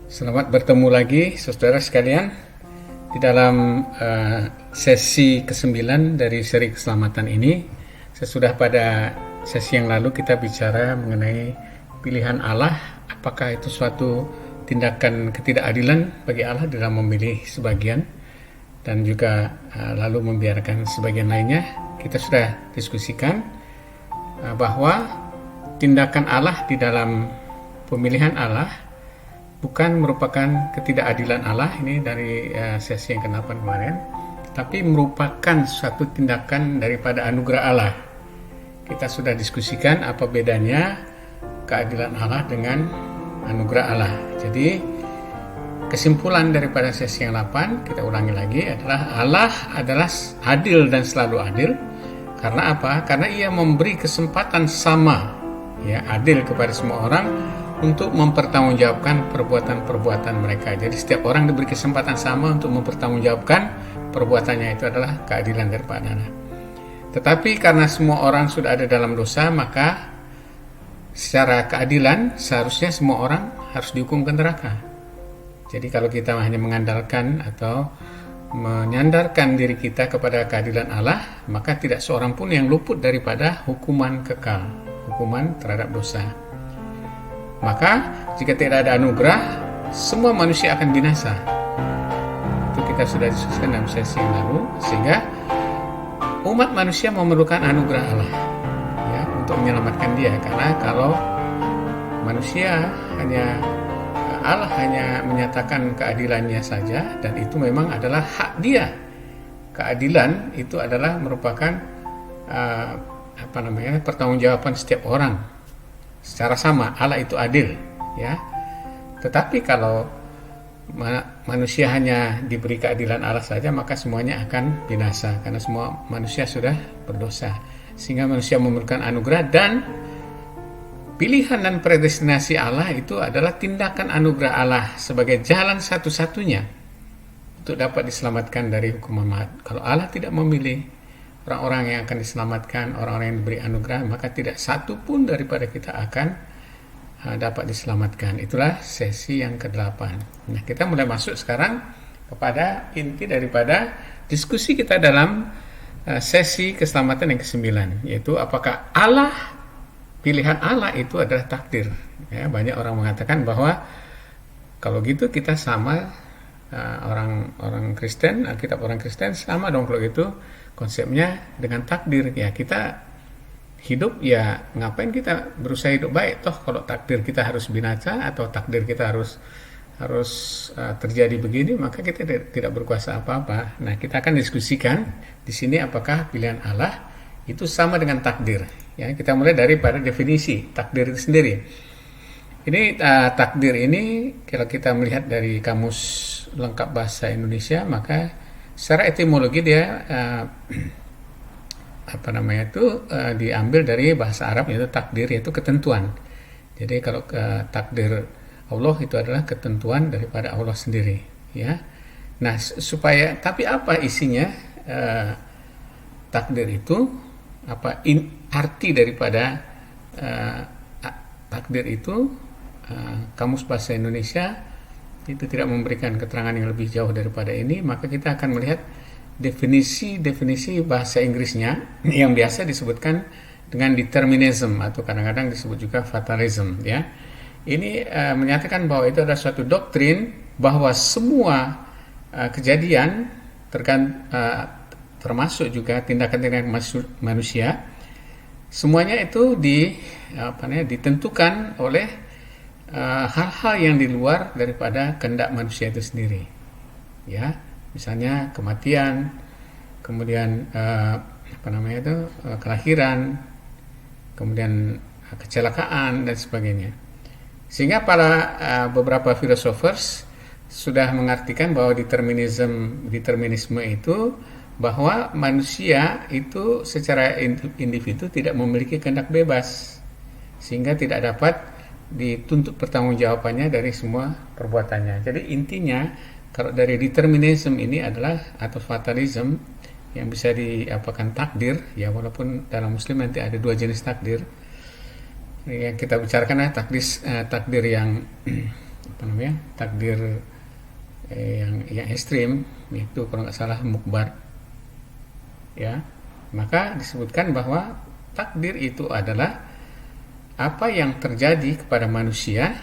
Selamat bertemu lagi saudara sekalian di dalam sesi ke-9 dari seri keselamatan ini. Sesudah pada sesi yang lalu kita bicara mengenai pilihan Allah, apakah itu suatu tindakan ketidakadilan bagi Allah dalam memilih sebagian dan juga lalu membiarkan sebagian lainnya. Kita sudah diskusikan bahwa tindakan Allah di dalam pemilihan Allah bukan merupakan ketidakadilan Allah, ini dari sesi yang ke-8 kemarin, tapi merupakan suatu tindakan daripada anugerah Allah. Kita sudah diskusikan apa bedanya keadilan Allah dengan anugerah Allah. Jadi kesimpulan daripada sesi yang 8, kita ulangi lagi, adalah Allah adalah adil dan selalu adil. Karena apa? Karena ia memberi kesempatan sama, ya, adil kepada semua orang untuk mempertanggungjawabkan perbuatan-perbuatan mereka. Jadi setiap orang diberi kesempatan sama untuk mempertanggungjawabkan perbuatannya. Itu adalah keadilan daripada Allah. Tetapi karena semua orang sudah ada dalam dosa, maka secara keadilan seharusnya semua orang harus dihukum ke neraka. Jadi kalau kita hanya mengandalkan atau menyandarkan diri kita kepada keadilan Allah, maka tidak seorang pun yang luput daripada hukuman kekal, hukuman terhadap dosa. Maka jika tidak ada anugerah, semua manusia akan binasa. Itu kita sudah diskusikan dalam sesi yang lalu, sehingga umat manusia memerlukan anugerah Allah, ya, untuk menyelamatkan dia. Karena kalau manusia Allah hanya menyatakan keadilannya saja, dan itu memang adalah hak dia. Keadilan itu adalah merupakan pertanggungjawaban setiap orang secara sama. Allah itu adil, ya. Tetapi kalau manusia hanya diberi keadilan Allah saja, maka semuanya akan binasa, karena semua manusia sudah berdosa. Sehingga manusia memerlukan anugerah, dan pilihan dan predestinasi Allah itu adalah tindakan anugerah Allah sebagai jalan satu-satunya untuk dapat diselamatkan dari hukuman maut. Kalau Allah tidak memilih orang-orang yang akan diselamatkan, orang-orang yang diberi anugerah, maka tidak satu pun daripada kita akan dapat diselamatkan. Itulah sesi yang ke-8. Nah, kita mulai masuk sekarang kepada inti daripada diskusi kita dalam sesi keselamatan yang ke-9, yaitu apakah pilihan Allah itu adalah takdir. Ya, banyak orang mengatakan bahwa kalau gitu kita sama orang Kristen, Alkitab orang Kristen sama dong kalau gitu konsepnya dengan takdir. Ya, kita hidup, ya ngapain kita berusaha hidup baik, toh kalau takdir kita harus binasa atau takdir kita harus terjadi begini, maka kita tidak berkuasa apa-apa. Nah, kita akan diskusikan di sini apakah pilihan Allah itu sama dengan takdir. Ya, kita mulai daripada definisi takdir itu sendiri. Ini takdir ini kalau kita melihat dari kamus lengkap bahasa Indonesia, maka secara etimologi dia diambil dari bahasa Arab, yaitu takdir, yaitu ketentuan. Jadi kalau takdir Allah itu adalah ketentuan daripada Allah sendiri, ya. Nah, tapi apa isinya takdir itu? Arti daripada takdir itu? Kamus bahasa Indonesia itu tidak memberikan keterangan yang lebih jauh daripada ini. Maka kita akan melihat definisi bahasa Inggrisnya yang biasa disebutkan dengan determinism, atau kadang-kadang disebut juga fatalism, ya. Ini menyatakan bahwa itu adalah suatu doktrin bahwa semua kejadian termasuk juga tindakan-tindakan manusia, semuanya itu ditentukan oleh hal-hal yang di luar daripada kehendak manusia itu sendiri, ya. Misalnya kematian, kemudian kelahiran, kemudian kecelakaan dan sebagainya. Sehingga para beberapa filosofers sudah mengartikan bahwa determinisme itu bahwa manusia itu secara individu tidak memiliki kehendak bebas, sehingga tidak dapat dituntut pertanggungjawabannya dari semua perbuatannya. Jadi intinya kalau dari determinism ini adalah, atau fatalism, yang bisa diapakan takdir, ya, walaupun dalam Muslim nanti ada dua jenis takdir. Yang kita bicarakan adalah takdir yang apa namanya, takdir yang ekstrim, itu kalau nggak salah mukbar, ya. Maka disebutkan bahwa takdir itu adalah apa yang terjadi kepada manusia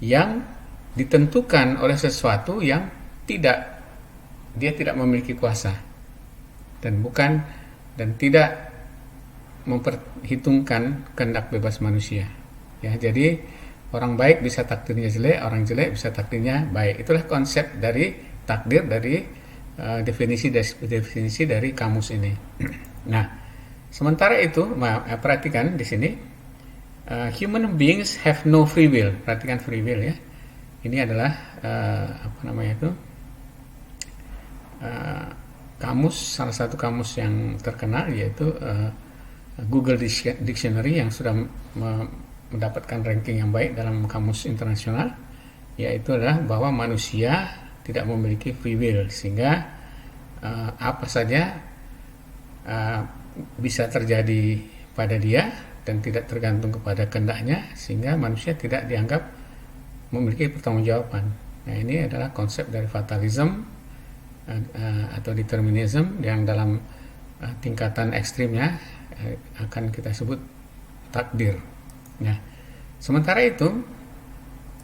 yang ditentukan oleh sesuatu yang dia tidak memiliki kuasa dan tidak memperhitungkan kehendak bebas manusia. Ya, jadi orang baik bisa takdirnya jelek, orang jelek bisa takdirnya baik. Itulah konsep dari takdir dari definisi dari kamus ini. Nah, sementara itu, perhatikan di sini, human beings have no free will. Perhatikan free will, ya. Ini adalah kamus, salah satu kamus yang terkenal, yaitu Google Dictionary, yang sudah mendapatkan ranking yang baik dalam kamus internasional, yaitu adalah bahwa manusia tidak memiliki free will, sehingga apa saja bisa terjadi pada dia dan tidak tergantung kepada kehendaknya, sehingga manusia tidak dianggap memiliki pertanggungjawaban. Nah, ini adalah konsep dari fatalism atau determinism yang dalam tingkatan ekstrimnya akan kita sebut takdir. Nah, sementara itu,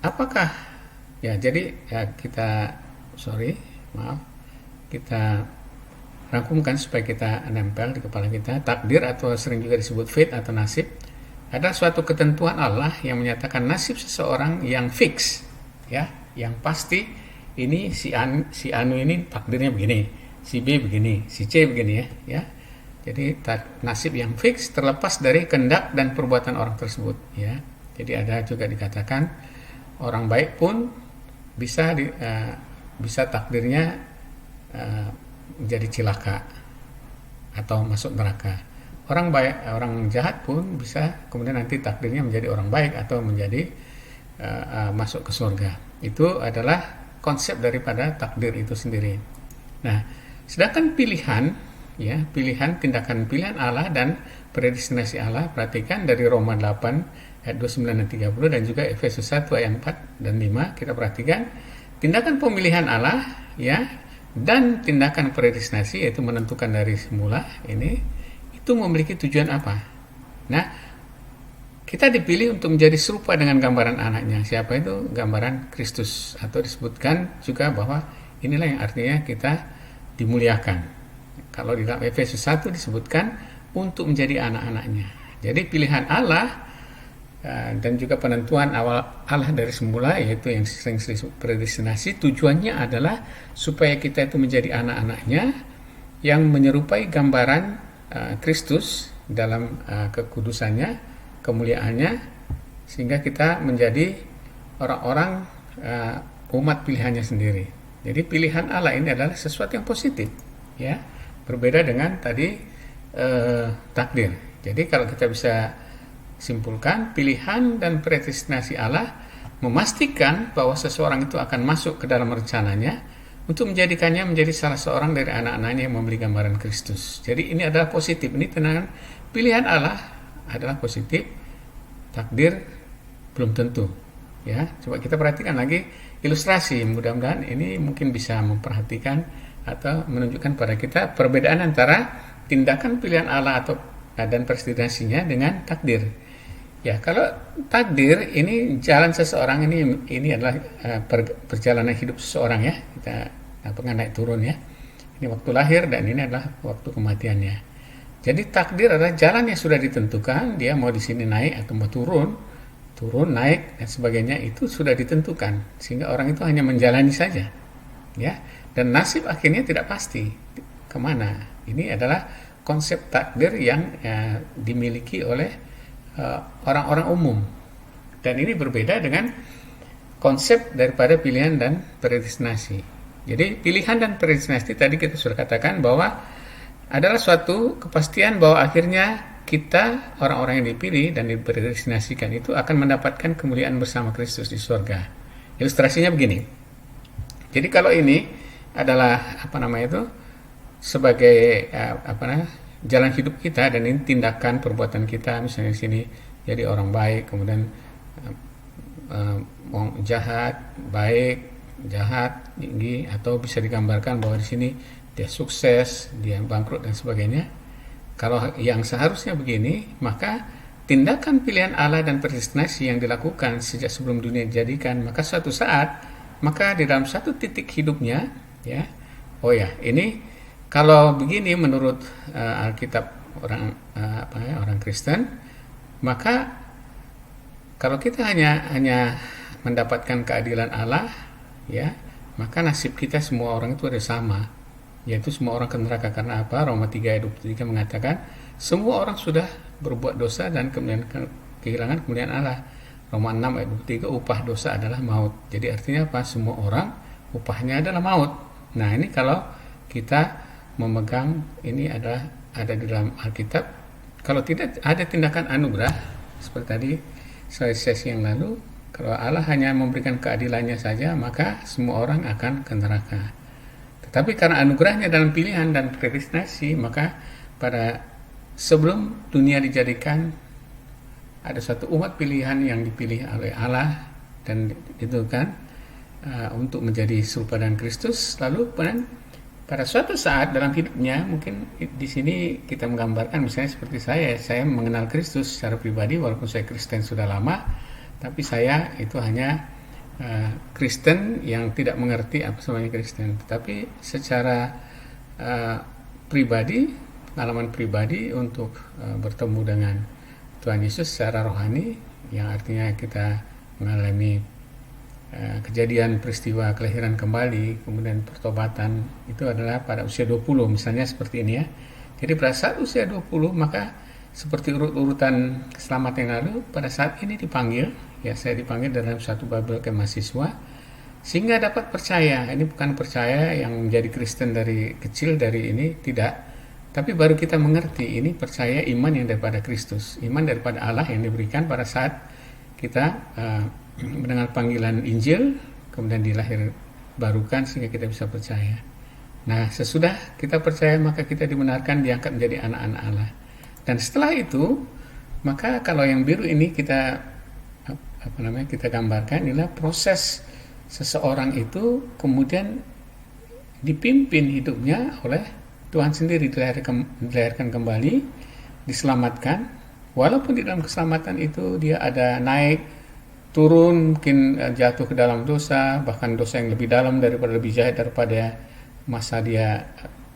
apakah kita rangkumkan supaya kita nempel di kepala kita. Takdir, atau sering juga disebut fate atau nasib, adalah suatu ketentuan Allah yang menyatakan nasib seseorang yang fix, ya, yang pasti. Ini si Anu ini takdirnya begini, si B begini, si C begini, ya. Jadi nasib yang fix terlepas dari kehendak dan perbuatan orang tersebut, ya. Jadi ada juga dikatakan orang baik pun bisa takdirnya menjadi cilaka atau masuk neraka. Orang jahat pun bisa kemudian nanti takdirnya menjadi orang baik atau menjadi masuk ke surga. Itu adalah konsep daripada takdir itu sendiri. Nah, sedangkan pilihan tindakan pilihan Allah dan predestinasi Allah, perhatikan dari Roma 8 ayat 29 dan 30 dan juga Efesus 1 ayat 4 dan 5, kita perhatikan tindakan pemilihan Allah, ya, dan tindakan predestinasi, yaitu menentukan dari semula ini, itu memiliki tujuan apa? Nah, kita dipilih untuk menjadi serupa dengan gambaran anaknya. Siapa itu? Gambaran Kristus, atau disebutkan juga bahwa inilah yang artinya kita dimuliakan. Kalau di dalam Efesus 1 disebutkan untuk menjadi anak-anaknya. Jadi pilihan Allah dan juga penentuan awal Allah dari semula, yaitu yang sering disebut predestinasi, tujuannya adalah supaya kita itu menjadi anak-anaknya yang menyerupai gambaran Kristus dalam kekudusannya, kemuliaannya, sehingga kita menjadi orang-orang umat pilihannya sendiri. Jadi pilihan Allah ini adalah sesuatu yang positif, ya, berbeda dengan tadi takdir. Jadi kalau kita bisa simpulkan, pilihan dan predestinasi Allah memastikan bahwa seseorang itu akan masuk ke dalam rencananya untuk menjadikannya menjadi salah seorang dari anak-anaknya yang memiliki gambaran Kristus. Jadi ini adalah positif. Ini tenang, pilihan Allah adalah positif, takdir belum tentu. Ya, coba kita perhatikan lagi ilustrasi. Mudah-mudahan ini mungkin bisa memperhatikan atau menunjukkan pada kita perbedaan antara tindakan pilihan Allah dan predestinasinya dengan takdir. Ya, kalau takdir ini jalan seseorang, ini adalah perjalanan hidup seseorang, ya. Kita pernah naik turun, ya. Ini waktu lahir dan ini adalah waktu kematiannya. Jadi takdir adalah jalan yang sudah ditentukan, dia mau di sini naik atau mau turun, naik dan sebagainya, itu sudah ditentukan, sehingga orang itu hanya menjalani saja, ya. Dan nasib akhirnya tidak pasti kemana. Ini adalah konsep takdir yang dimiliki oleh orang-orang umum. Dan ini berbeda dengan konsep daripada pilihan dan predestinasi. Jadi pilihan dan predestinasi tadi kita sudah katakan bahwa adalah suatu kepastian bahwa akhirnya kita, orang-orang yang dipilih dan dipredestinasikan itu akan mendapatkan kemuliaan bersama Kristus di surga. Ilustrasinya begini. Jadi kalau ini adalah sebagai jalan hidup kita, dan ini tindakan perbuatan kita, misalnya di sini Jadi orang baik, kemudian orang jahat, baik, jahat, tinggi, atau bisa digambarkan bahwa di sini dia sukses, dia bangkrut dan sebagainya. Kalau yang seharusnya begini, maka tindakan pilihan Allah dan predestinasi yang dilakukan sejak sebelum dunia dijadikan, maka suatu saat, maka di dalam satu titik hidupnya, ya, oh ya, ini kalau begini menurut Alkitab orang Kristen, maka kalau kita hanya mendapatkan keadilan Allah, ya, maka nasib kita semua orang itu ada sama, yaitu semua orang ke neraka. Karena apa? Roma 3 ayat 23 mengatakan semua orang sudah berbuat dosa dan kemudian kehilangan kemuliaan Allah. Roma 6 ayat 23, upah dosa adalah maut. Jadi artinya apa? Semua orang upahnya adalah maut. Nah, ini kalau kita memegang ini ada di dalam Alkitab. Kalau tidak ada tindakan anugerah seperti tadi sesi yang lalu, kalau Allah hanya memberikan keadilannya saja, maka semua orang akan ke neraka. Tetapi karena anugerahnya dalam pilihan dan predestinasi, maka pada sebelum dunia dijadikan, ada satu umat pilihan yang dipilih oleh Allah, dan itu kan untuk menjadi serupa dengan Kristus. Lalu pada suatu saat dalam hidupnya, mungkin di sini kita menggambarkan misalnya seperti saya mengenal Kristus secara pribadi, walaupun saya Kristen sudah lama, tapi saya itu hanya Kristen yang tidak mengerti apa sebenarnya Kristen. Tetapi secara pribadi, pengalaman pribadi untuk bertemu dengan Tuhan Yesus secara rohani, yang artinya kita mengalami kejadian peristiwa kelahiran kembali, kemudian pertobatan, itu adalah pada usia 20 misalnya seperti ini ya. Jadi pada saat usia 20, maka seperti urut-urutan keselamatan yang lalu, pada saat ini dipanggil, ya saya dipanggil dalam satu Babel ke mahasiswa, sehingga dapat percaya. Ini bukan percaya yang menjadi Kristen dari kecil, dari ini, tidak. Tapi baru kita mengerti, ini percaya iman yang daripada Kristus, iman daripada Allah yang diberikan pada saat kita mendengar panggilan Injil, kemudian dilahir barukan sehingga kita bisa percaya. Nah, sesudah kita percaya, maka kita dibenarkan, diangkat menjadi anak-anak Allah. Dan setelah itu, maka kalau yang biru ini kita gambarkan, inilah proses seseorang itu kemudian dipimpin hidupnya oleh Tuhan sendiri, dilahirkan kembali, diselamatkan. Walaupun di dalam keselamatan itu dia ada naik, turun, mungkin jatuh ke dalam dosa, bahkan dosa yang lebih dalam daripada, lebih jahat daripada masa dia,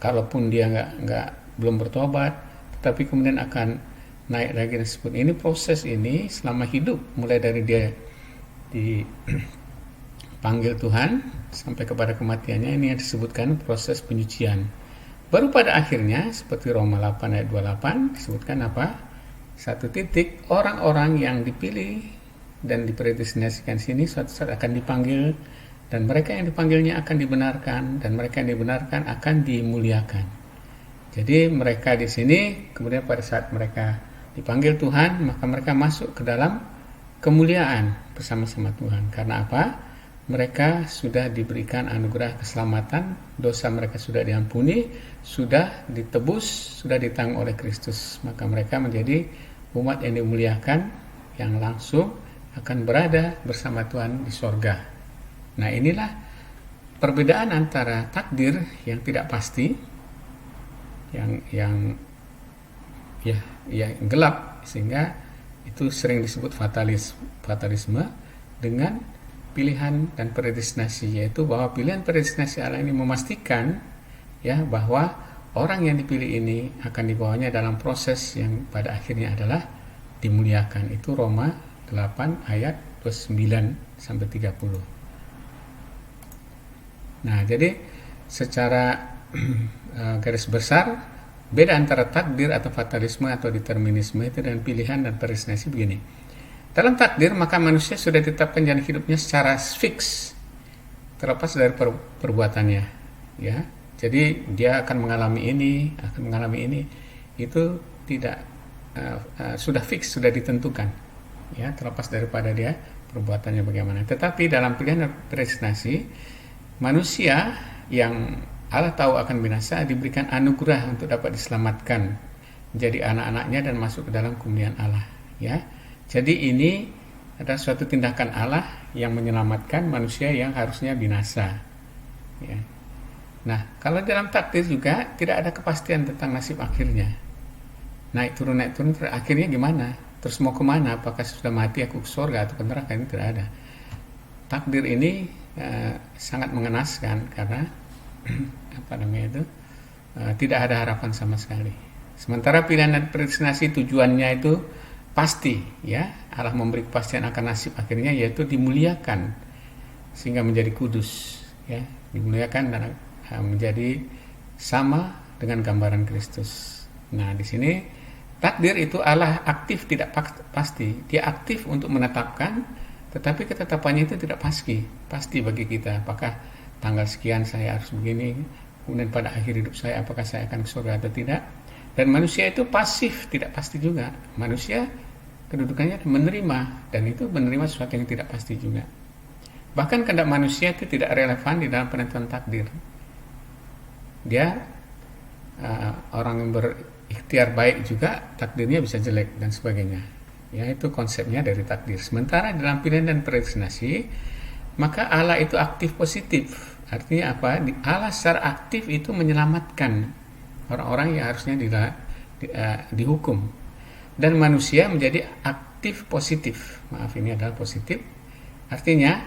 kalaupun dia belum bertobat, tetapi kemudian akan naik lagi dan sebagainya. Ini proses ini selama hidup, mulai dari dia dipanggil Tuhan sampai kepada kematiannya, ini yang disebutkan proses penyucian. Baru pada akhirnya seperti Roma 8 ayat 28 disebutkan apa? Satu titik, orang-orang yang dipilih dan dipredestinasikan sini suatu saat akan dipanggil, dan mereka yang dipanggilnya akan dibenarkan, dan mereka yang dibenarkan akan dimuliakan. Jadi mereka di sini kemudian pada saat mereka dipanggil Tuhan, maka mereka masuk ke dalam kemuliaan bersama-sama Tuhan. Karena apa? Mereka sudah diberikan anugerah keselamatan, dosa mereka sudah diampuni, sudah ditebus, sudah ditanggung oleh Kristus. Maka mereka menjadi umat yang dimuliakan, yang langsung akan berada bersama Tuhan di sorga. Nah, inilah perbedaan antara takdir yang tidak pasti, yang gelap, sehingga itu sering disebut fatalisme, dengan pilihan dan predestinasi, yaitu bahwa pilihan predestinasi Allah ini memastikan ya bahwa orang yang dipilih ini akan dibawanya dalam proses yang pada akhirnya adalah dimuliakan. Itu Roma 8 ayat 29 sampai 30. Nah, jadi secara garis besar beda antara takdir atau fatalisme atau determinisme itu dan pilihan dan predestinasi begini. Dalam takdir, maka manusia sudah ditetapkan jalan hidupnya secara fix, terlepas dari perbuatannya, ya. Jadi dia akan mengalami ini, itu tidak sudah fix, sudah ditentukan, ya, terlepas daripada dia perbuatannya bagaimana. Tetapi dalam pilihan dan predestinasi, manusia yang Allah tahu akan binasa diberikan anugerah untuk dapat diselamatkan menjadi anak-anaknya dan masuk ke dalam kemuliaan Allah, ya. Jadi ini adalah suatu tindakan Allah yang menyelamatkan manusia yang harusnya binasa. Ya. Nah, kalau dalam takdir juga tidak ada kepastian tentang nasib akhirnya. Naik turun, akhirnya gimana? Terus mau kemana? Apakah sudah mati aku ke surga atau ke neraka? Ini tidak ada. Takdir ini sangat mengenaskan karena tidak ada harapan sama sekali. Sementara pilihan dan predestinasi tujuannya itu pasti, ya. Allah memberi kepastian akan nasib akhirnya, yaitu dimuliakan sehingga menjadi kudus, ya, dimuliakan dan menjadi sama dengan gambaran Kristus. Nah, di sini takdir itu Allah aktif, tidak pasti. Dia aktif untuk menetapkan, tetapi ketetapannya itu tidak pasti bagi kita. Apakah tanggal sekian saya harus begini, kemudian pada akhir hidup saya apakah saya akan ke surga atau tidak. Dan manusia itu pasif, tidak pasti juga. Manusia kedudukannya menerima, dan itu menerima sesuatu yang tidak pasti juga. Bahkan kehendak manusia itu tidak relevan di dalam penentuan takdir. Dia orang yang berikhtiar baik juga takdirnya bisa jelek dan sebagainya. Ya, itu konsepnya dari takdir. Sementara dalam pilihan dan predestinasi, maka Allah itu aktif positif. Artinya apa? Allah secara aktif itu menyelamatkan orang-orang yang harusnya dihukum, dan manusia menjadi aktif positif. Maaf, ini adalah positif. Artinya,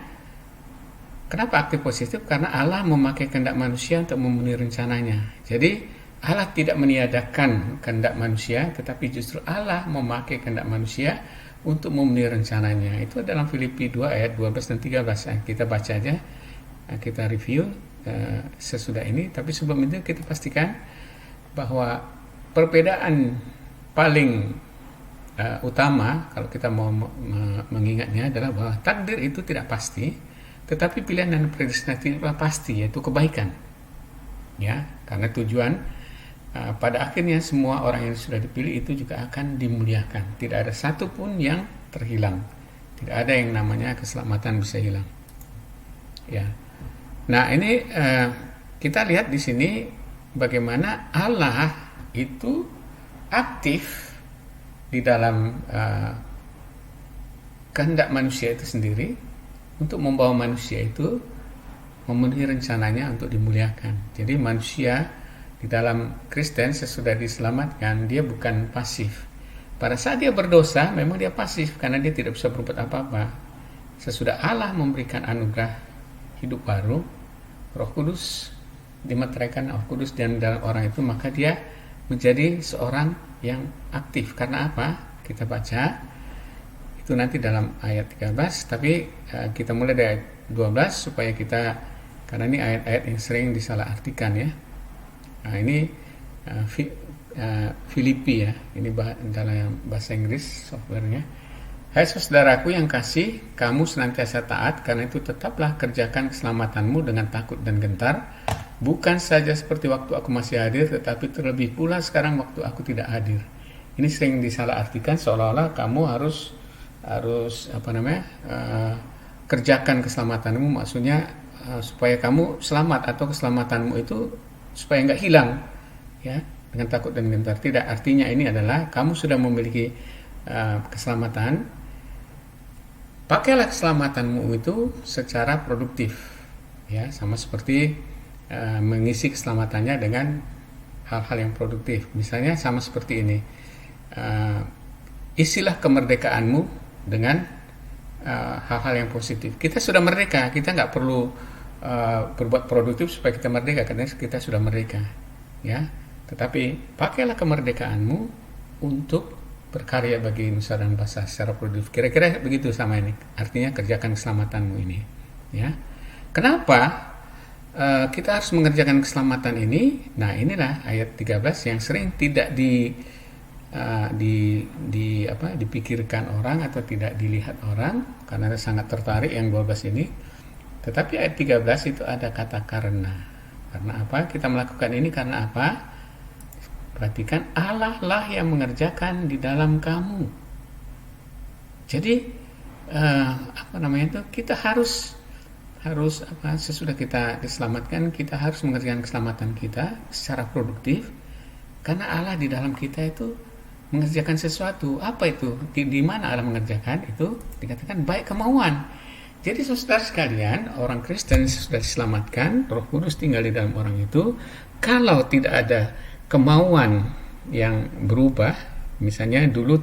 kenapa aktif positif? Karena Allah memakai kehendak manusia untuk memenuhi rencananya. Jadi Allah tidak meniadakan kehendak manusia, tetapi justru Allah memakai kehendak manusia untuk memenuhi rencananya. Itu dalam Filipi 2 ayat 12 dan 13. Kita baca aja, kita review sesudah ini. Tapi sebelum itu kita pastikan bahwa perbedaan paling utama kalau kita mau mengingatnya adalah bahwa takdir itu tidak pasti, tetapi pilihan dan predestinasi itu pasti, yaitu kebaikan. Ya, karena tujuan pada akhirnya semua orang yang sudah dipilih itu juga akan dimuliakan. Tidak ada satupun yang terhilang. Tidak ada yang namanya keselamatan bisa hilang. Ya. Nah, ini kita lihat di sini bagaimana Allah itu aktif di dalam kehendak manusia itu sendiri untuk membawa manusia itu memenuhi rencananya untuk dimuliakan. Jadi manusia di dalam Kristen sesudah diselamatkan, dia bukan pasif. Pada saat dia berdosa, memang dia pasif karena dia tidak bisa berbuat apa-apa. Sesudah Allah memberikan anugerah hidup baru, Roh Kudus dimeteraikan Roh Kudus dan dalam orang itu, maka dia menjadi seorang yang aktif. Karena apa? Kita baca itu nanti dalam ayat 13, tapi kita mulai dari ayat 12 supaya kita, karena ini ayat-ayat yang sering disalahartikan, ya. Nah, ini Filipi, ya. Ini dalam bahasa Inggris softwarenya. Hai saudaraku yang kasih, kamu senantiasa taat, karena itu tetaplah kerjakan keselamatanmu dengan takut dan gentar, bukan saja seperti waktu aku masih hadir, tetapi terlebih pula sekarang waktu aku tidak hadir. Ini sering disalahartikan seolah-olah kamu harus kerjakan keselamatanmu, maksudnya supaya kamu selamat, atau keselamatanmu itu supaya nggak hilang, ya, dengan takut dan gentar. Tidak, artinya ini adalah kamu sudah memiliki keselamatan, pakailah keselamatanmu itu secara produktif, ya, sama seperti mengisi keselamatannya dengan hal-hal yang produktif. Misalnya sama seperti ini, isilah kemerdekaanmu dengan hal-hal yang positif. Kita sudah merdeka, kita nggak perlu berbuat produktif supaya kita merdeka, karena kita sudah merdeka, ya. Tetapi pakailah kemerdekaanmu untuk berkarya bagi nusa dan bangsa secara produktif. Kira-kira begitu sama ini. Artinya kerjakan keselamatanmu ini, ya. Kenapa kita harus mengerjakan keselamatan ini? Nah, inilah ayat 13 yang sering tidak dipikirkan orang atau tidak dilihat orang, karena sangat tertarik yang 12 ini. Tetapi ayat 13 itu ada kata karena. Karena apa? Kita melakukan ini karena apa? Perhatikan, Allah lah yang mengerjakan di dalam kamu. Jadi kita harus sesudah kita diselamatkan, kita harus mengerjakan keselamatan kita secara produktif, karena Allah di dalam kita itu mengerjakan sesuatu. Apa itu? Di mana Allah mengerjakan? Itu dikatakan baik kemauan. Jadi saudara sekalian, orang Kristen sudah diselamatkan, Roh Kudus tinggal di dalam orang itu. Kalau tidak ada kemauan yang berubah, misalnya dulu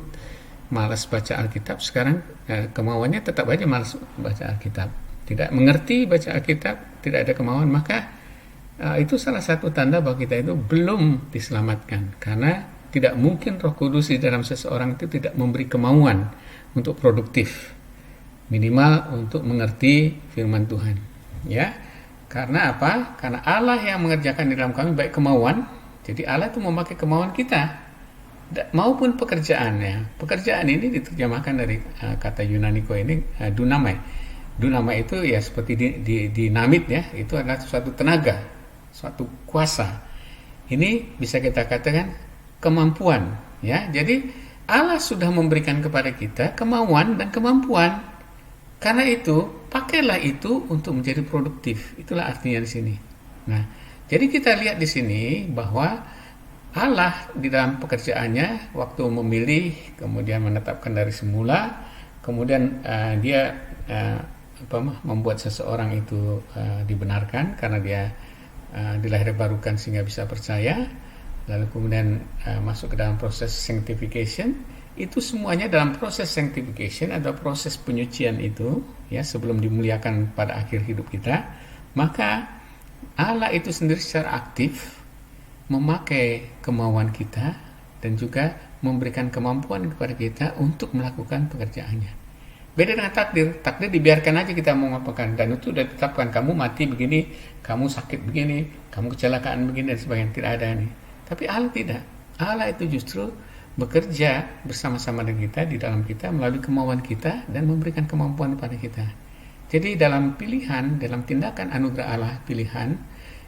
malas baca Alkitab, sekarang kemauannya tetap aja malas baca Alkitab, tidak mengerti baca Alkitab, tidak ada kemauan, maka itu salah satu tanda bahwa kita itu belum diselamatkan, karena tidak mungkin Roh Kudus di dalam seseorang itu tidak memberi kemauan untuk produktif, minimal untuk mengerti firman Tuhan, ya. Karena apa? Karena Allah yang mengerjakan di dalam kami baik kemauan. Jadi Allah itu memakai kemauan kita maupun pekerjaannya. Pekerjaan ini diterjemahkan dari kata Yunani ini dunamai. Dunamai itu ya seperti dinamit, ya. Itu adalah suatu tenaga, suatu kuasa. Ini bisa kita katakan kemampuan, ya. Jadi Allah sudah memberikan kepada kita kemauan dan kemampuan. Karena itu, pakailah itu untuk menjadi produktif. Itulah artinya di sini. Nah, jadi kita lihat di sini bahwa Allah di dalam pekerjaannya waktu memilih, kemudian menetapkan dari semula, kemudian dia membuat seseorang itu dibenarkan karena dia dilahirbarukan sehingga bisa percaya. Lalu kemudian masuk ke dalam proses sanctification. Itu semuanya dalam proses sanctification, ada proses penyucian itu, ya, sebelum dimuliakan pada akhir hidup kita. Maka Allah itu sendiri secara aktif memakai kemauan kita dan juga memberikan kemampuan kepada kita untuk melakukan pekerjaannya. Beda dengan takdir. Takdir dibiarkan aja kita mau ngapakan, dan itu sudah ditetapkan, kamu mati begini, kamu sakit begini, kamu kecelakaan begini dan sebagainya. Tidak ada nih. Tapi Allah tidak. Allah itu justru bekerja bersama-sama dengan kita, di dalam kita, melalui kemauan kita, dan memberikan kemampuan pada kita. Jadi dalam pilihan, dalam tindakan anugerah Allah pilihan,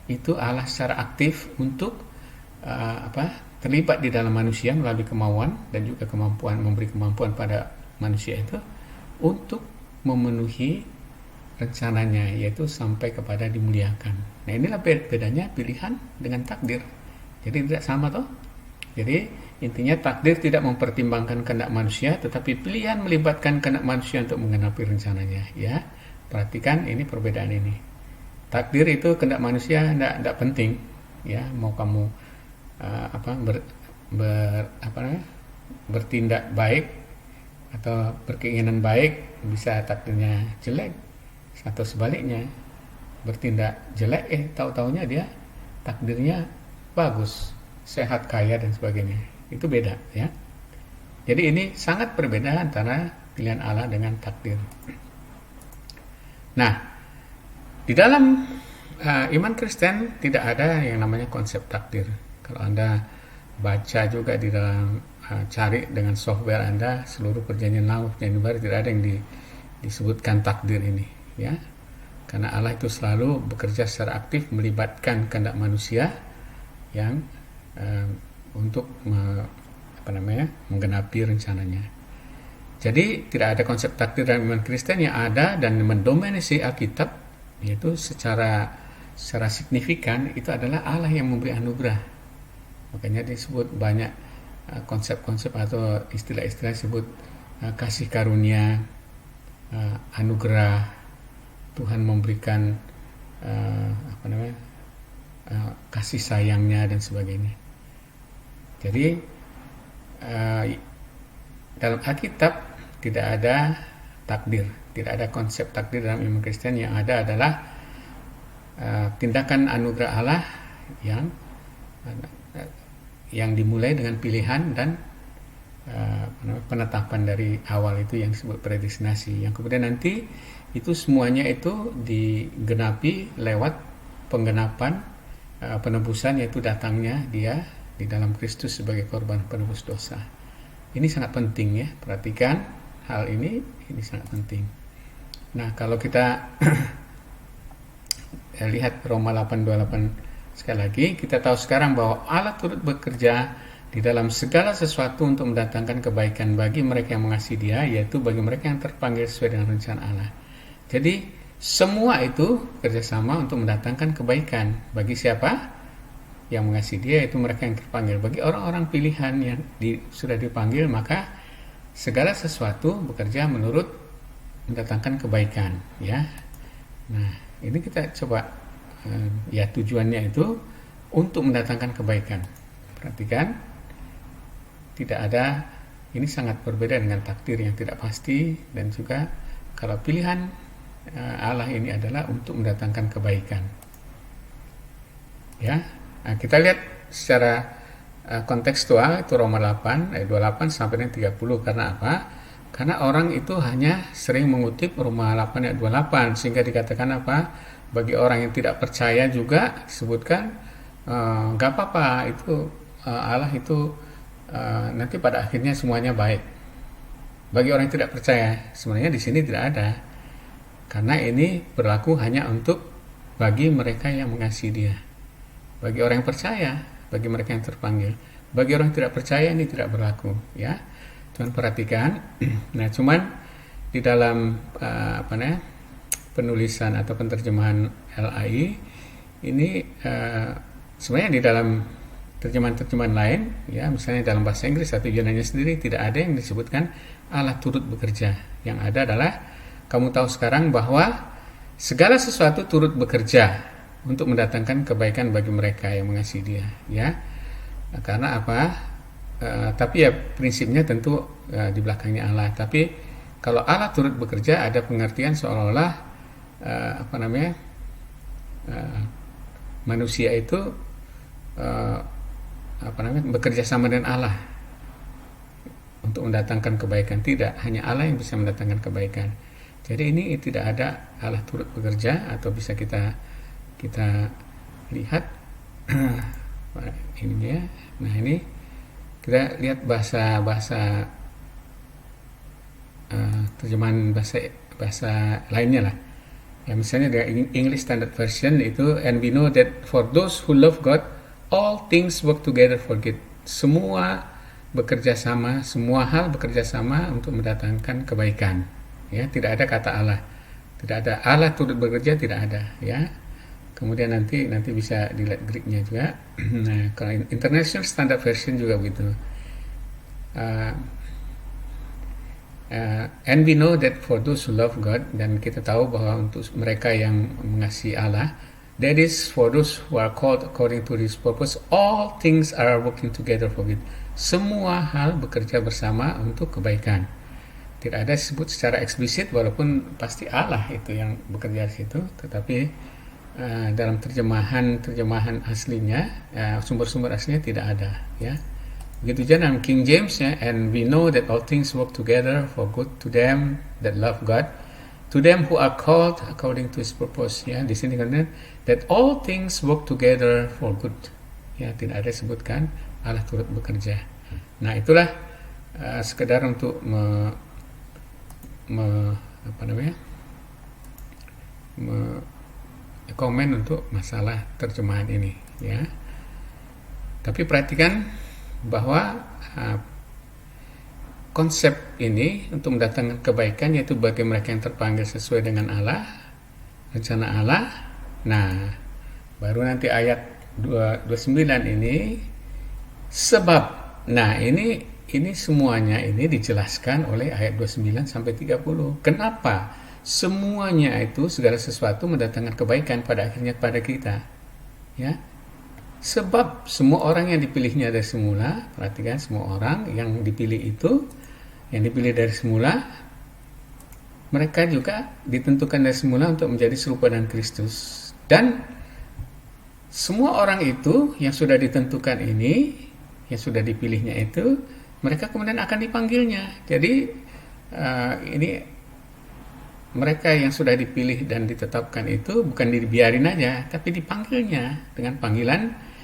itu Allah secara aktif untuk terlibat di dalam manusia melalui kemauan dan juga kemampuan, memberi kemampuan pada manusia itu untuk memenuhi rencananya, yaitu sampai kepada dimuliakan. Nah, inilah bedanya pilihan dengan takdir. Jadi tidak sama toh. Jadi intinya takdir tidak mempertimbangkan kehendak manusia, tetapi pilihan melibatkan kehendak manusia untuk menggenapi rencananya, ya. Perhatikan ini perbedaan ini. Takdir itu kehendak manusia tidak penting, ya. Mau kamu bertindak baik atau berkeinginan baik, bisa takdirnya jelek, atau sebaliknya bertindak jelek, tahu-taunya dia takdirnya bagus, sehat, kaya dan sebagainya. Itu beda, ya. Jadi ini sangat berbeda antara pilihan Allah dengan takdir. Nah, di dalam iman Kristen tidak ada yang namanya konsep takdir. Kalau Anda baca juga di dalam cari dengan software Anda seluruh perjanjian lama, perjanjian baru, tidak ada yang disebutkan takdir ini, ya. Karena Allah itu selalu bekerja secara aktif melibatkan kehendak manusia yang untuk menggenapi rencananya. Jadi tidak ada konsep takdir dalam iman Kristen. Yang ada dan mendominasi Alkitab, yaitu secara signifikan, itu adalah Allah yang memberi anugerah. Makanya disebut banyak konsep-konsep atau istilah-istilah disebut kasih karunia, anugerah, Tuhan memberikan kasih sayangnya dan sebagainya. Jadi dalam Alkitab tidak ada takdir, tidak ada konsep takdir dalam iman Kristen. Yang ada adalah tindakan anugerah Allah yang dimulai dengan pilihan dan penetapan dari awal, itu yang disebut predestinasi, yang kemudian nanti itu semuanya itu digenapi lewat penggenapan penebusan, yaitu datangnya Dia di dalam Kristus sebagai korban penebus dosa. Ini sangat penting, ya. Perhatikan hal ini sangat penting. Nah, kalau kita lihat Roma 8:28 sekali lagi, kita tahu sekarang bahwa Allah turut bekerja di dalam segala sesuatu untuk mendatangkan kebaikan bagi mereka yang mengasihi Dia, yaitu bagi mereka yang terpanggil sesuai dengan rencana Allah. Jadi semua itu kerjasama untuk mendatangkan kebaikan bagi siapa? yang mengasihi dia, yaitu mereka yang terpanggil. Bagi orang-orang pilihan yang sudah dipanggil, maka segala sesuatu bekerja menurut mendatangkan kebaikan, ya. Nah, ini kita coba, ya, tujuannya itu untuk mendatangkan kebaikan. Perhatikan, tidak ada, ini sangat berbeda dengan takdir yang tidak pasti, dan juga kalau pilihan Allah ini adalah untuk mendatangkan kebaikan. Ya, nah, kita lihat secara kontekstual, itu Roma 8 ayat 28 sampai dengan 30. Karena apa? Karena orang itu hanya sering mengutip Roma 8 ayat 28, sehingga dikatakan apa? Bagi orang yang tidak percaya juga disebutkan nggak apa-apa, itu Allah itu nanti pada akhirnya semuanya baik. Bagi orang yang tidak percaya, sebenarnya di sini tidak ada, karena ini berlaku hanya untuk bagi mereka yang mengasihi Dia. Bagi orang yang percaya, bagi mereka yang terpanggil. Bagi orang yang tidak percaya, ini tidak berlaku, ya. Tuhan perhatikan. Nah, cuman di dalam penulisan atau penerjemahan LAI ini sebenarnya di dalam terjemahan-terjemahan lain, ya, misalnya dalam bahasa Inggris atau Yunani sendiri, tidak ada yang disebutkan Allah turut bekerja. Yang ada adalah kamu tahu sekarang bahwa segala sesuatu turut bekerja untuk mendatangkan kebaikan bagi mereka yang mengasihi Dia, ya. Nah, karena apa? Tapi ya prinsipnya tentu di belakangnya Allah. Tapi kalau Allah turut bekerja, ada pengertian seolah-olah manusia itu bekerja sama dengan Allah untuk mendatangkan kebaikan. Tidak, hanya Allah yang bisa mendatangkan kebaikan. Jadi ini tidak ada Allah turut bekerja, atau bisa kita lihat ini dia. Nah, ini kita lihat bahasa terjemahan bahasa lainnya lah. Ya, misalnya dari English Standard Version itu, and we know that for those who love God all things work together for good. Semua bekerja sama, semua hal bekerja sama untuk mendatangkan kebaikan. Ya, tidak ada kata Allah. Tidak ada Allah turut bekerja, tidak ada, ya. Kemudian nanti bisa dilihat Greeknya juga. Nah, kalau International Standard Version juga begitu. And we know that for those who love God, dan kita tahu bahwa untuk mereka yang mengasihi Allah, that is for those who are called according to His purpose, all things are working together for good. Semua hal bekerja bersama untuk kebaikan. Tidak ada disebut secara eksplisit, walaupun pasti Allah itu yang bekerja di situ, tetapi dalam terjemahan aslinya, sumber-sumber aslinya tidak ada, ya. Begitu juga dalam King James, ya, and we know that all things work together for good to them that love God, to them who are called according to His purpose. Ya, di sini kan that all things work together for good. Ya, tidak ada disebutkan Allah turut bekerja. Nah, itulah sekedar untuk komen untuk masalah terjemahan ini, ya. Tapi perhatikan bahwa konsep ini untuk mendatangkan kebaikan, yaitu bagi mereka yang terpanggil sesuai dengan Allah, rencana Allah. Nah, baru nanti ayat 29 ini sebab. Nah, ini semuanya ini dijelaskan oleh ayat 29 sampai 30. Kenapa? Semuanya itu, segala sesuatu mendatangkan kebaikan pada akhirnya kepada kita, ya. Sebab semua orang yang dipilihnya dari semula, perhatikan, semua orang yang dipilih itu, yang dipilih dari semula, mereka juga ditentukan dari semula untuk menjadi serupa dengan Kristus. Dan semua orang itu yang sudah ditentukan ini, yang sudah dipilihnya itu, mereka kemudian akan dipanggilnya. Jadi ini mereka yang sudah dipilih dan ditetapkan itu bukan dibiarin aja, tapi dipanggilnya dengan panggilan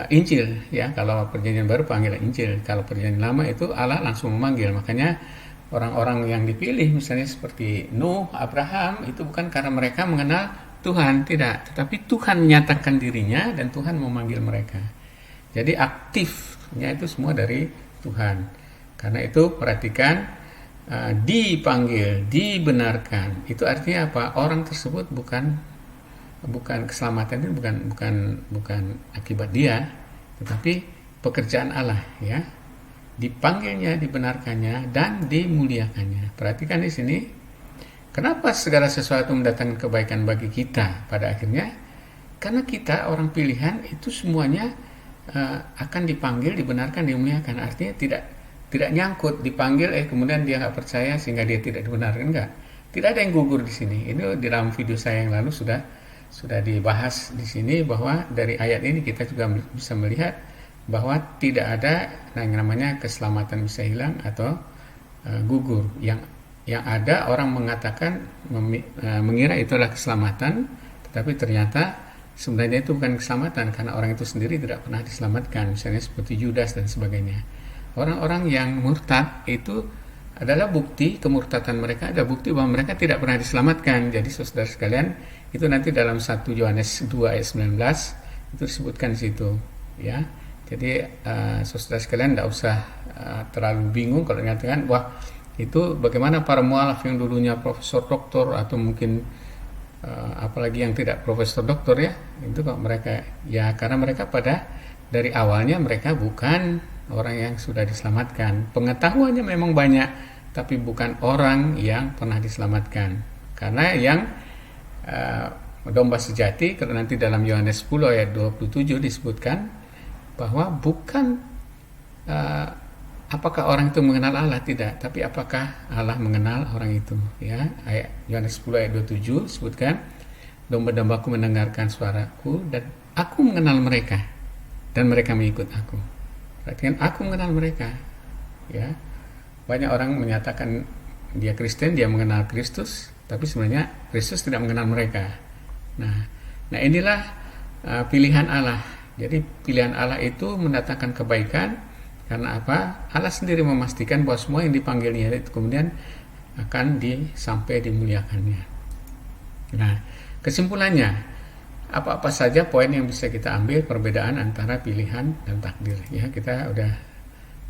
Injil, ya. Kalau perjanjian baru panggilan Injil, kalau perjanjian lama itu Allah langsung memanggil. Makanya orang-orang yang dipilih, misalnya seperti Nuh, Abraham, itu bukan karena mereka mengenal Tuhan, tidak, tetapi Tuhan menyatakan dirinya dan Tuhan memanggil mereka. Jadi aktifnya itu semua dari Tuhan. Karena itu perhatikan, dipanggil, dibenarkan, itu artinya apa? Orang tersebut bukan bukan keselamatan itu bukan akibat dia, tetapi pekerjaan Allah, ya. Dipanggilnya, dibenarkannya, dan dimuliakannya. Perhatikan di sini, kenapa segala sesuatu mendatangkan kebaikan bagi kita pada akhirnya? Karena kita orang pilihan itu semuanya akan dipanggil, dibenarkan, dimuliakan. Artinya tidak nyangkut, dipanggil kemudian dia nggak percaya sehingga dia tidak dibenarkan, enggak. Tidak ada yang gugur di sini. Ini di dalam video saya yang lalu sudah dibahas di sini, bahwa dari ayat ini kita juga bisa melihat bahwa tidak ada yang namanya keselamatan bisa hilang atau gugur. Yang ada orang mengatakan mengira itu adalah keselamatan, tetapi ternyata sebenarnya itu bukan keselamatan, karena orang itu sendiri tidak pernah diselamatkan, misalnya seperti Yudas dan sebagainya. Orang-orang yang murtad itu adalah bukti kemurtadan mereka, ada bukti bahwa mereka tidak pernah diselamatkan. Jadi saudara sekalian, itu nanti dalam 1 Yohanes 2 ayat 19 itu disebutkan di situ, ya. Jadi saudara sekalian tidak usah terlalu bingung kalau mengatakan, wah itu bagaimana para mualaf yang dulunya profesor doktor atau mungkin apalagi yang tidak profesor doktor, ya, itu kok mereka, ya karena mereka dari awalnya mereka bukan orang yang sudah diselamatkan. Pengetahuannya memang banyak, tapi bukan orang yang pernah diselamatkan. Karena yang domba sejati, karena nanti dalam Yohanes 10 ayat 27 disebutkan bahwa bukan apakah orang itu mengenal Allah, tidak, tapi apakah Allah mengenal orang itu, ya. Ayat Yohanes 10 ayat 27 sebutkan, domba-dombaku mendengarkan suaraku dan aku mengenal mereka dan mereka mengikut aku. Perhatikan, aku mengenal mereka, ya. Banyak orang menyatakan dia Kristen, dia mengenal Kristus, tapi sebenarnya Kristus tidak mengenal mereka. Nah inilah pilihan Allah. Jadi pilihan Allah itu mendatangkan kebaikan. Karena apa? Allah sendiri memastikan bahwa semua yang dipanggilnya itu kemudian akan sampai dimuliakannya. Nah, kesimpulannya, apa-apa saja poin yang bisa kita ambil perbedaan antara pilihan dan takdir. Ya, kita udah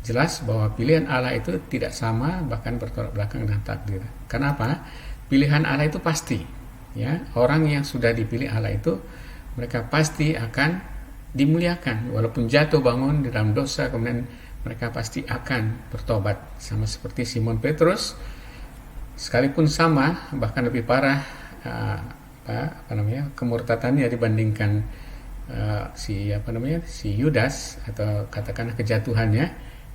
jelas bahwa pilihan Allah itu tidak sama, bahkan bertolak belakang dengan takdir. Kenapa? Pilihan Allah itu pasti. Ya, orang yang sudah dipilih Allah itu mereka pasti akan dimuliakan, walaupun jatuh bangun di dalam dosa, kemudian mereka pasti akan bertobat, sama seperti Simon Petrus, sekalipun sama, bahkan lebih parah kemurtadannya dibandingkan si Yudas, atau katakanlah kejatuhannya,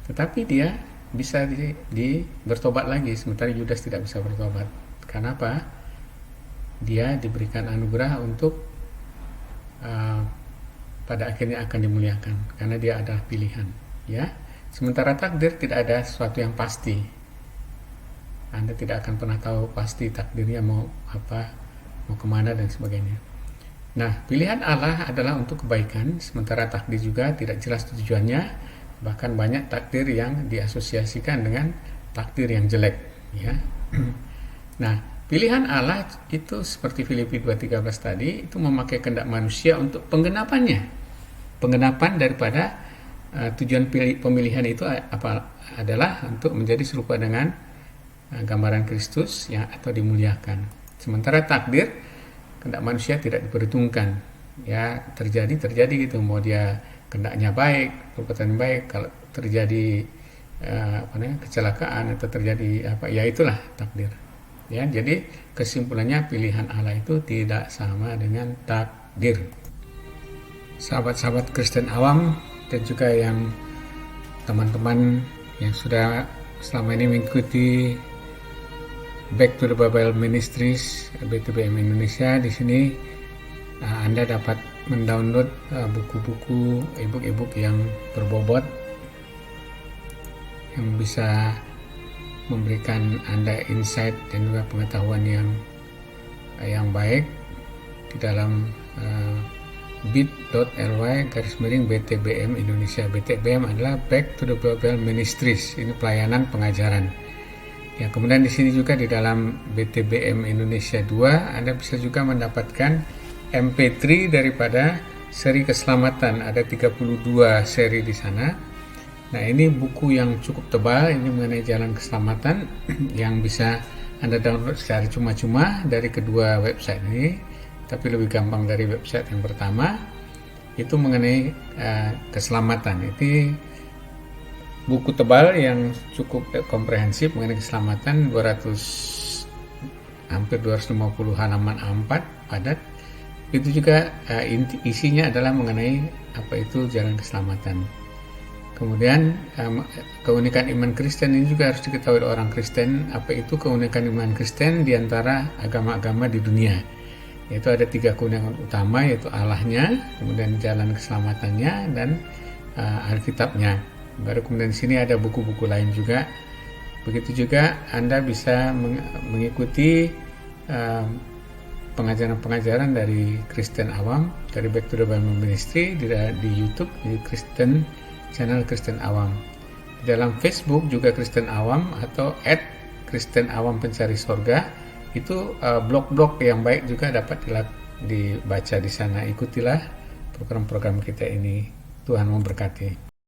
tetapi dia bisa bertobat lagi, sementara Yudas tidak bisa bertobat. Kenapa? Dia diberikan anugerah untuk pada akhirnya akan dimuliakan, karena dia adalah pilihan, ya. Sementara takdir tidak ada sesuatu yang pasti. Anda tidak akan pernah tahu pasti takdirnya mau apa, mau kemana dan sebagainya. Nah, pilihan Allah adalah untuk kebaikan, sementara takdir juga tidak jelas tujuannya. Bahkan banyak takdir yang diasosiasikan dengan takdir yang jelek, ya. Nah, pilihan Allah itu seperti Filipi 2:13 tadi, itu memakai kehendak manusia untuk penggenapannya. Penggenapan daripada tujuan pemilihan itu adalah untuk menjadi serupa dengan gambaran Kristus, ya, atau dimuliakan. Sementara takdir, kehendak manusia tidak diperhitungkan, ya, terjadi gitu, mau dia kehendaknya baik, perbuatan baik, kalau terjadi kecelakaan atau terjadi ya itulah takdir. Ya, jadi kesimpulannya pilihan Allah itu tidak sama dengan takdir. Sahabat-sahabat Kristen awam dan juga yang teman-teman yang sudah selama ini mengikuti Back to the Bible Ministries BTBM Indonesia, di sini Anda dapat mendownload buku-buku, e-book yang berbobot yang bisa memberikan Anda insight dan juga pengetahuan yang baik di dalam bit.ly/BTBM Indonesia. BTBM adalah Back to the Bible Ministries. Ini pelayanan pengajaran. Ya, kemudian di sini juga di dalam BTBM Indonesia 2 Anda bisa juga mendapatkan MP3 daripada seri keselamatan. Ada 32 seri di sana. Nah, ini buku yang cukup tebal, ini mengenai jalan keselamatan yang bisa Anda download secara cuma-cuma dari kedua website ini, tapi lebih gampang dari website yang pertama, itu mengenai keselamatan. Itu buku tebal yang cukup komprehensif mengenai keselamatan, hampir 250 halaman A4 padat. Itu juga isinya adalah mengenai apa itu jalan keselamatan. Kemudian keunikan iman Kristen ini juga harus diketahui oleh orang Kristen. Apa itu keunikan iman Kristen di antara agama-agama di dunia? Yaitu ada 3 keunikan utama, yaitu Allahnya, kemudian jalan keselamatannya, dan Alkitabnya. Baru kemudian di sini ada buku-buku lain juga. Begitu juga Anda bisa mengikuti pengajaran-pengajaran dari Kristen Awam, dari Back to the Bible Ministry di YouTube, di channel Kristen Awam. Di dalam Facebook juga Kristen Awam atau @KristenAwam Pencari Sorga. Itu blog-blog yang baik juga dapat dibaca di sana. Ikutilah program-program kita ini. Tuhan memberkati.